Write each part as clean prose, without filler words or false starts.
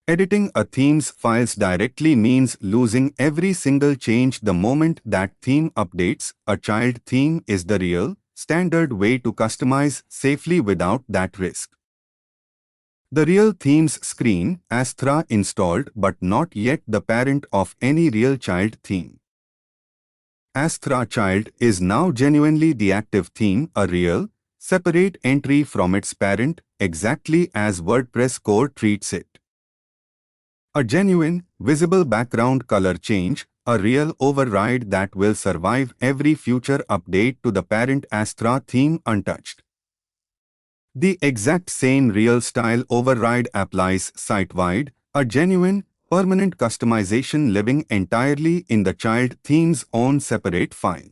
Editing a theme's files directly means losing every single change the moment that theme updates. A child theme is the real, standard way to customize safely without that risk. The real themes screen, Astra installed but not yet the parent of any real child theme. Astra Child is now genuinely the active theme, a real, separate entry from its parent, exactly as WordPress core treats it. A genuine, visible background color change, a real override that will survive every future update to the parent Astra theme untouched. The exact same real style override applies site-wide, a genuine, permanent customization living entirely in the child theme's own separate file.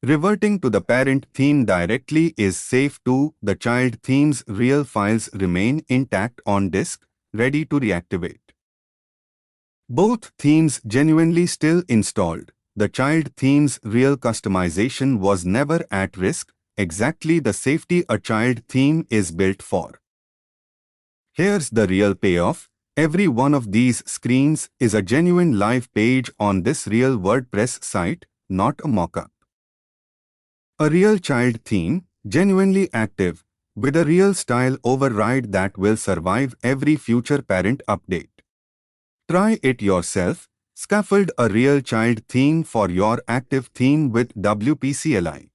Reverting to the parent theme directly is safe too. The child theme's real files remain intact on disk, ready to reactivate. Both themes genuinely still installed. The child theme's real customization was never at risk, exactly the safety a child theme is built for. Here's the real payoff. Every one of these screens is a genuine live page on this real WordPress site, not a mock-up. A real child theme, genuinely active, with a real style override that will survive every future parent update. Try it yourself. Scaffold a real child theme for your active theme with WP CLI.